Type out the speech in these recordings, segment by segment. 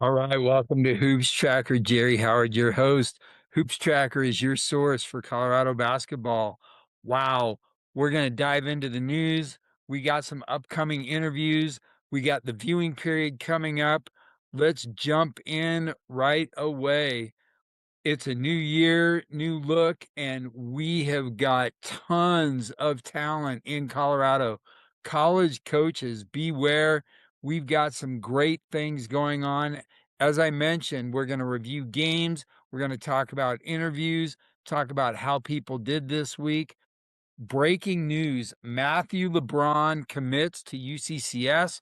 All right, welcome to Hoops Tracker. Jerry Howard, your host. Hoops Tracker is your source for Colorado basketball. Wow, we're going to dive into the news. We got some upcoming interviews. We got the viewing period coming up. Let's jump in right away. It's a new year, new look, and we have got tons of talent in Colorado. College coaches, beware. We've got some great things going on. As I mentioned, we're going to review games. We're going to talk about interviews, talk about how people did this week. Breaking news, Matthew LeBron commits to UCCS.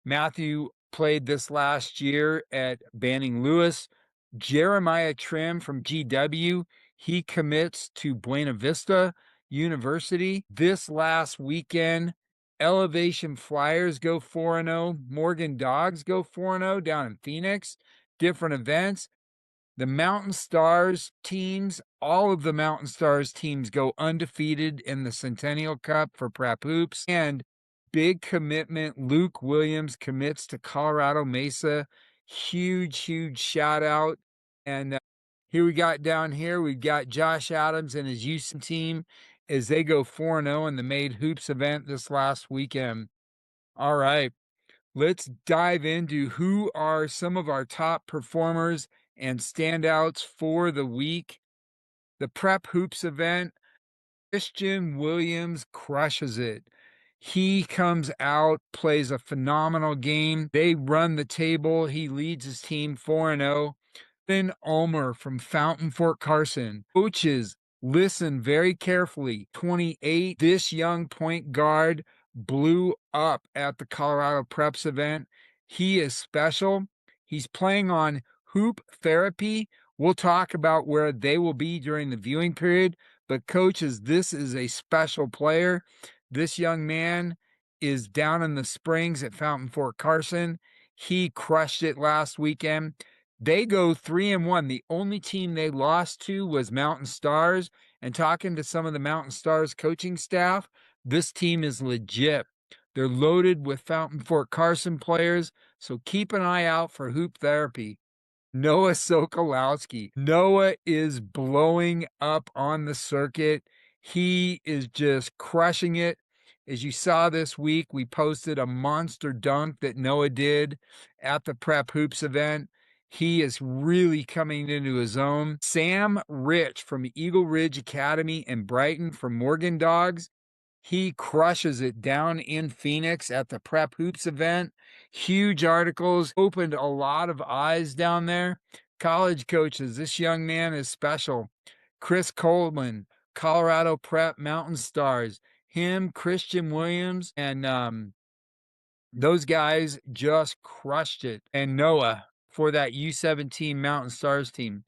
Matthew played this last year at Banning Lewis. Jeremiah Trim from GW, he commits to Buena Vista University. This last weekend, Elevation Flyers go 4-0. Morgan Dawgs go 4-0 down in Phoenix. Different events. The Mountain Stars teams, all of the Mountain Stars teams go undefeated in the Centennial Cup for prep hoops. And big commitment, Luke Williams commits to Colorado Mesa. Huge shout out. And here we got down here, we've got Josh Adams and his Houston team as they go 4-0 in the Made Hoops event this last weekend. All right. Let's dive into who are some of our top performers and standouts for the week. The Prep Hoops event, Christian Williams crushes it. He comes out, plays a phenomenal game. They run the table. He leads his team 4-0. Then Ulmer from Fountain Fort Carson. Coaches, listen very carefully. 28, this young point guard blew up at the Colorado Preps event. He is special. He's playing on hoop therapy. We'll talk about where they will be during the viewing period. But coaches, this is a special player. This young man is down in the Springs at Fountain Fort Carson. He crushed it last weekend. They go 3-1. The only team they lost to was Mountain Stars. And talking to some of the Mountain Stars coaching staff, this team is legit. They're loaded with Fountain Fort Carson players, so keep an eye out for hoop therapy. Noah Sokolowski. Noah is blowing up on the circuit. He is just crushing it. As you saw this week, we posted a monster dunk that Noah did at the Prep Hoops event. He is really coming into his own. Sam Rich from Eagle Ridge Academy in Brighton from Morgan Dawgs. He crushes it down in Phoenix at the Prep Hoops event. Huge articles, opened a lot of eyes down there. College coaches, this young man is special. Chris Coleman, Colorado Prep Mountain Stars. Him, Christian Williams, and those guys just crushed it. And Noah for that U17 Mountain Stars team.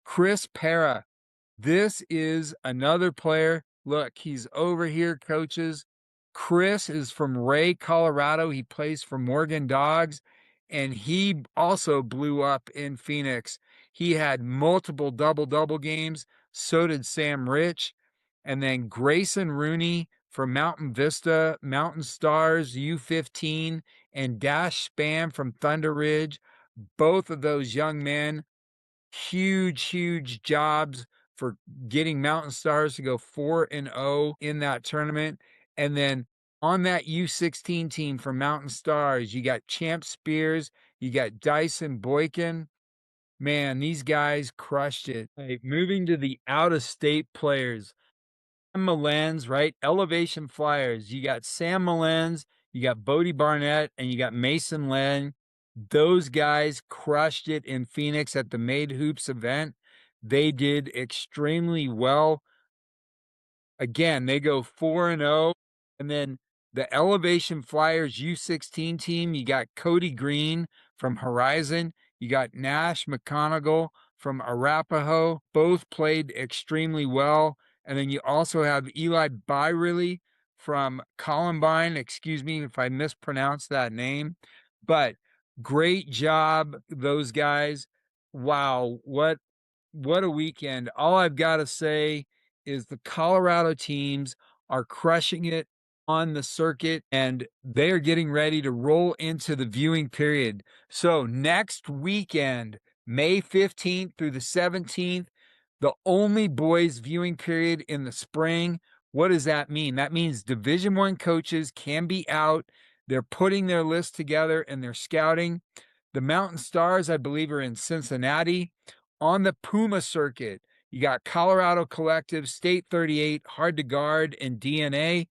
Chris Para, this is another player. Look, he's over here, coaches. Chris is from Ray, Colorado. He plays for Morgan Dawgs, and he also blew up in Phoenix. He had multiple double-double games. So did Sam Rich. And then Grayson Rooney from Mountain Vista, Mountain Stars, U15, and Dash Spam from Thunder Ridge. Both of those young men, huge jobs for getting Mountain Stars to go 4-0 in that tournament. And then on that U16 team for Mountain Stars, you got Champ Spears, you got Dyson Boykin. Man, these guys crushed it. Hey, moving to the out-of-state players. Sam Malens, right? Elevation Flyers. You got Sam Malens, you got Bodie Barnett, and you got Mason Len. Those guys crushed it in Phoenix at the Made Hoops event. They did extremely well. Again, they go 4-0. And then the Elevation Flyers U16 team, you got Cody Green from Horizon. You got Nash McConaughey from Arapahoe. Both played extremely well. And then you also have Eli Byriley from Columbine. Excuse me if I mispronounced that name. But great job, those guys. Wow, what a weekend. All I've got to say is the Colorado teams are crushing it on the circuit, and they are getting ready to roll into the viewing period. So next weekend, May 15th through the 17th, the only boys viewing period in the spring. What does that mean? That means Division I coaches can be out. They're putting their list together and they're scouting. The Mountain Stars, I believe, are in Cincinnati. On the Puma circuit, you got Colorado Collective, State 38, Hard to Guard, and DNA.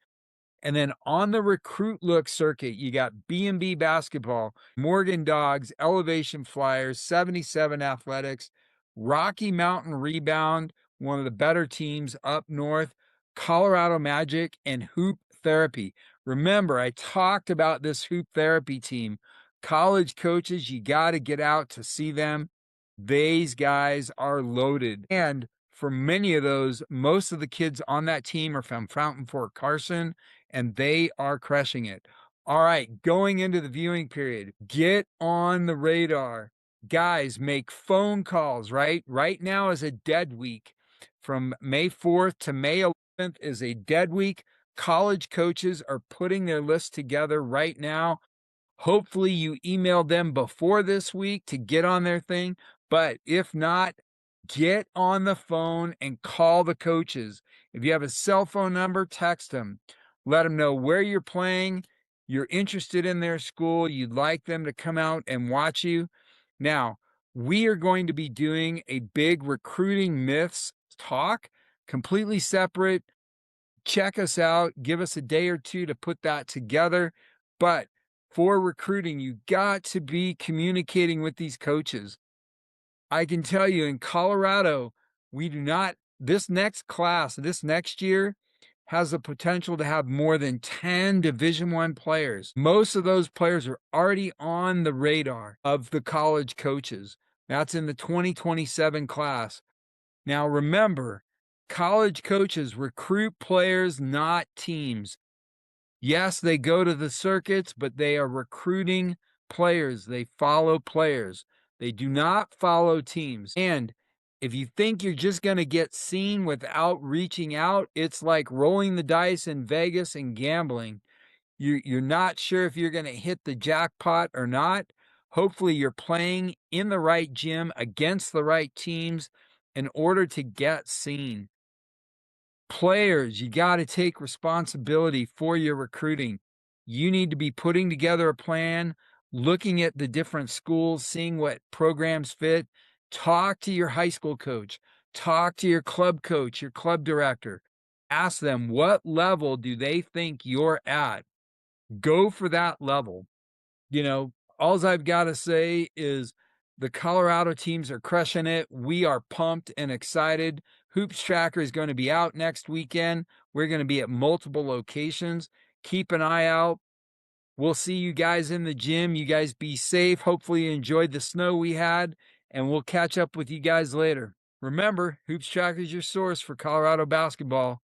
And then on the Recruit Look circuit, you got B&B Basketball, Morgan Dawgs, Elevation Flyers, 77 Athletics, Rocky Mountain Rebound, one of the better teams up north, Colorado Magic, and Hoop Therapy. Remember, I talked about this Hoop Therapy team. College coaches, you got to get out to see them. These guys are loaded. And for many of those, most of the kids on that team are from Fountain Fort Carson, and they are crushing it. All right, going into the viewing period, get on the radar. Guys, make phone calls, right? Right now is a dead week. From May 4th to May 11th is a dead week. College coaches are putting their list together right now. Hopefully you emailed them before this week to get on their thing. But if not, get on the phone and call the coaches. If you have a cell phone number, text them. Let them know where you're playing, you're interested in their school, you'd like them to come out and watch you. Now, we are going to be doing a big recruiting myths talk, completely separate. Check us out. Give us a day or two to put that together. But for recruiting, you got to be communicating with these coaches. I can tell you in Colorado, we do not, this next class, this next year has the potential to have more than 10 Division I players. Most of those players are already on the radar of the college coaches. That's in the 2027 class. Now remember, college coaches recruit players, not teams. Yes, they go to the circuits, but they are recruiting players. They follow players. They do not follow teams. And if you think you're just going to get seen without reaching out, it's like rolling the dice in Vegas and gambling. You're not sure if you're going to hit the jackpot or not. Hopefully you're playing in the right gym against the right teams in order to get seen. Players, you got to take responsibility for your recruiting. You need to be putting together a plan, looking at the different schools, seeing what programs fit. Talk to your high school coach. Talk to your club coach, your club director. Ask them, what level do they think you're at? Go for that level. You know, all I've got to say is the Colorado teams are crushing it. We are pumped and excited. HoopsTracker is going to be out next weekend. We're going to be at multiple locations. Keep an eye out. We'll see you guys in the gym. You guys be safe. Hopefully you enjoyed the snow we had, and we'll catch up with you guys later. Remember, HoopsTracker is your source for Colorado basketball.